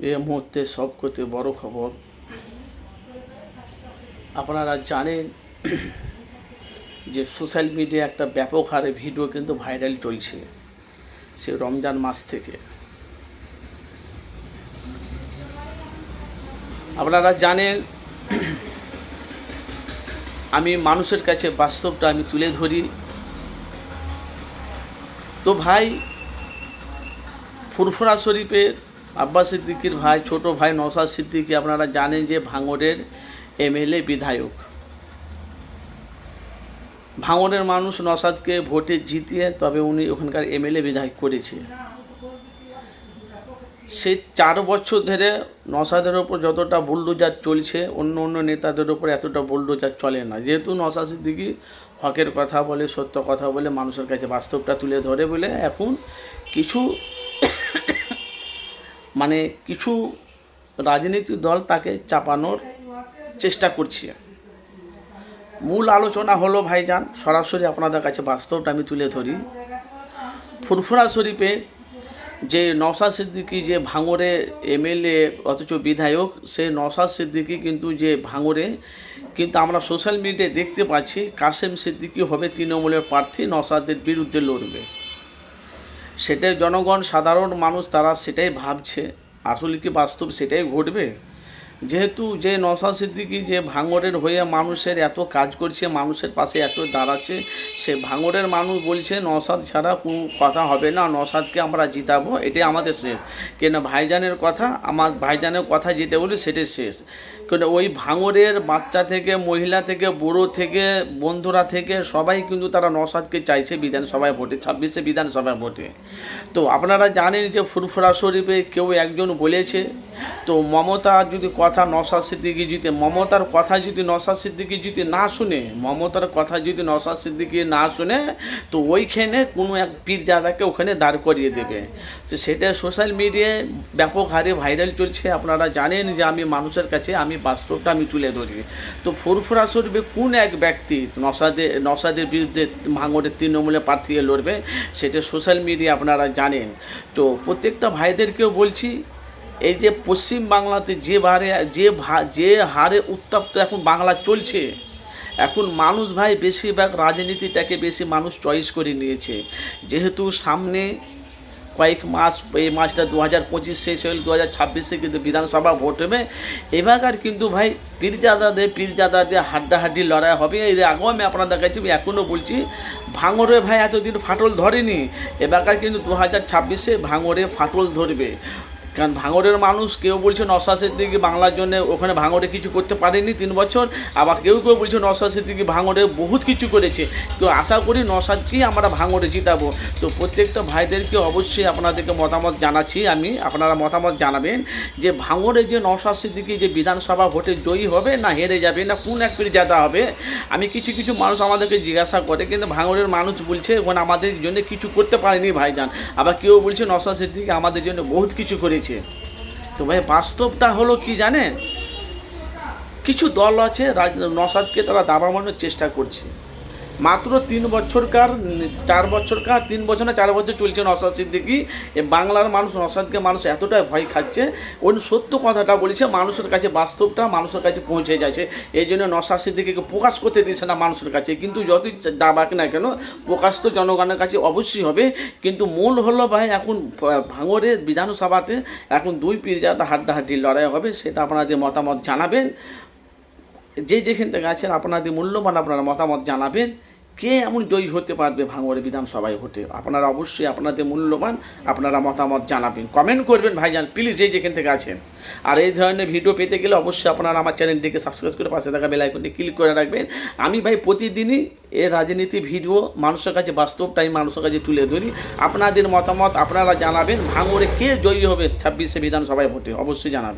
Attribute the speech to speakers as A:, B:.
A: এই মুহূর্তে সবথেকে বড় খবর, আপনারা জানেন যে সোশ্যাল মিডিয়া একটা ব্যাপক হারে ভিডিও কিন্তু ভাইরাল চলছে সে রমজান মাস থেকে। আপনারা জানেন আমি মানুষের কাছে বাস্তবটা আমি তুলে ধরি। তো ভাই, ফুরফুরা শরীফের আব্বাস সিদ্দিকীর ভাই, ছোট ভাই নওশাদ সিদ্দিকী, আপনারা জানেন যে ভাঙড়ের এমএলএ বিধায়ক। ভাঙড়ের মানুষ নওশাদকে ভোটে জিতিয়ে তবে উনি ওখানকার এমএলএ বিধায়ক করেছে। সে 4 বছর ধরে নওশাদের ওপর যতটা বুলডোজার চলছে, অন্য অন্য নেতাদের ওপর এতটা বুলডোজার চলে না। যেহেতু নওশাদ সিদ্দিকী হকের কথা বলে, সত্য কথা বলে, মানুষের কাছে বাস্তবটা তুলে ধরে বলে এখন কিছু কিছু রাজনৈতিক দল তাকে চাপানোর চেষ্টা করছে। মূল আলোচনা হলো ভাইজান, সরাসরি আপনাদের কাছে বাস্তবটা আমি তুলে ধরি। ফুরফুরা শরীফে যে নওশাদ সিদ্দিকী যে ভাঙড়ে এমএলএ অথচ বিধায়ক, সে নওশাদ সিদ্দিকী কিন্তু যে ভাঙড়ে কিন্তু আমরা সোশ্যাল মিডিয়ায় দেখতে পাচ্ছি কাসেম সিদ্দিকী হবে তৃণমূলের প্রার্থী, নওশাদের বিরুদ্ধে লড়বে। সেটাই জনগণ, সাধারণ মানুষ তারা সেটাই ভাবছে। আসলে কি বাস্তব সেটাই ঘটবে? যেহেতু যে নওশাদ সিদ্দিকী যে ভাঙড়ের হয়ে মানুষের এত কাজ করছে, মানুষের পাশে এত দাঁড়াচ্ছে, সে ভাঙড়ের মানুষ বলছে নওশাদ ছাড়া কোনো কথা হবে না, নওশাদকে আমরা জিতাবো, এটাই আমাদের শেষ। কেন ভাইজানের কথা, আমার ভাইজানের কথা যেটা বলি সেটাই শেষ। কেন ওই ভাঙড়ের বাচ্চা থেকে, মহিলা থেকে, বুড়ো থেকে, বন্ধুরা থেকে সবাই কিন্তু তারা নওশাদকে চাইছে বিধানসভায় ভোটে, 26শে বিধানসভায় ভোটে। তো আপনারা জানেন যে ফুরফুরা শরীফে কেউ একজন বলেছে, তো মমতা যদি কথা নওশাদ সিদ্দিকী যদি মমতার কথা যদি নওশাদ সিদ্দিকী যদি না শুনে, মমতার কথা যদি নওশাদ সিদ্দিকী না শুনে, তো ওইখানে কোনো এক পীরজাদাকে ওখানে দাঁড় করিয়ে দেবে। তো সেটা সোশ্যাল মিডিয়ায় ব্যাপক হারে ভাইরাল চলছে। আপনারা জানেন যে আমি মানুষের কাছে আমি বাস্তবটা আমি তুলে ধরি। তো ফুরফুরা শরীফে কোন এক ব্যক্তি নওশাদের বিরুদ্ধে ভাঙড়ের তৃণমূলে প্রার্থী লড়বে, সেটা সোশ্যাল মিডিয়া আপনারা জানেন। তো প্রত্যেকটা ভাইদেরকেও বলছি, এই যে পশ্চিম বাংলাতে যে হারে উত্তপ্ত এখন বাংলা চলছে, এখন মানুষ ভাই বেশিরভাগ রাজনীতিটাকে বেশি মানুষ চয়েস করে নিয়েছে। যেহেতু সামনে কয়েক মাস, এই মাসটা 2025 শেষ হলে 2026-এ কিন্তু বিধানসভা ভোট হবে। এবার কিন্তু ভাই পীরজাদাদের হাড্ডাহাড্ডি লড়াই হবে। এর আগেও আমি আপনাদের কাছে এখনও বলছি, ভাঙড়ে ভাই এতদিন ফাটল ধরেনি, এবার কিন্তু 2026-এ ভাঙড়ে ফাটল ধরবে। কারণ ভাঙড়ের মানুষ কেউ বলছে নওশাদ সিদ্দিকী বাংলার জন্য ওখানে ভাঙড়ে কিছু করতে পারেনি 3 বছর, আবার কেউ বলছে নওশাদ সিদ্দিকী ভাঙড়ে বহুত কিছু করেছে। তো আশা করি নওশাদকেই আমরা ভাঙড়ে জিতাবো। তো প্রত্যেকটা ভাইদেরকে অবশ্যই আপনাদেরকে মতামত জানাচ্ছি আমি, আপনারা মতামত জানাবেন যে ভাঙড়ে যে নওশাদ সিদ্দিকী যে বিধানসভা ভোটে জয়ী হবে না হেরে যাবে, না কোন এক পীরজাদা হবে। আমি কিছু মানুষ আমাদেরকে জিজ্ঞাসা করে, কিন্তু ভাঙড়ের মানুষ বলছে ওখানে আমাদের জন্য কিছু করতে পারেনি ভাইজান, আবার কেউ বলছে নওশাদ সিদ্দিকী আমাদের জন্য বহুত কিছু করেছে। তো ভাই বাস্তবটা হলো কি জানেন, কিছু দল আছে নওশাদকে তারা দাবানোর চেষ্টা করছে। মাত্র 3 বছরকার 4 বছরকার 3 বছর না 4 বছর চলছে নওশাদ সিদ্দিকী। বাংলার মানুষ নওশাদকে মানুষ এতটাই ভয় খাচ্ছে, ওই সত্য কথাটা বলেছে, মানুষের কাছে বাস্তবটা মানুষের কাছে পৌঁছে যাচ্ছে। এই জন্য নওশাদ সিদ্দিকীকে প্রকাশ করতে দিচ্ছে না মানুষের কাছে। কিন্তু যতই দাবাক না কেন, প্রকাশ তো জনগণের কাছে অবশ্যই হবে। কিন্তু মূল হলো ভাই, এখন ভাঙড়ের বিধানসভাতে এখন 2 পীরজাদা হাড্ডাহাড্ডি লড়াই হবে। সেটা আপনাদের মতামত জানাবেন, যেখান থেকে আছেন আপনাদের মূল্যবান আপনারা মতামত জানাবেন। কে এমন জয়ী হতে পারবে ভাঙড়ে বিধানসভায় ভোটে, আপনারা অবশ্যই আপনাদের মূল্যবান আপনারা মতামত জানাবেন, কমেন্ট করবেন ভাইজান প্লিজ, যেখান থেকে আছেন। আর এই ধরনের ভিডিও পেতে গেলে অবশ্যই আপনারা আমার চ্যানেলটিকে সাবস্ক্রাইব করে পাশে থাকা বেল আইকনটি ক্লিক করে রাখবেন। আমি ভাই প্রতিদিনই এই রাজনীতি ভিডিও মানুষের কাছে বাস্তবটাই মানুষের কাছে তুলে ধরি। আপনাদের মতামত আপনারা জানাবেন, ভাঙড়ে কে জয়ী হবে 26শে বিধানসভায় ভোটে অবশ্যই জানাবেন।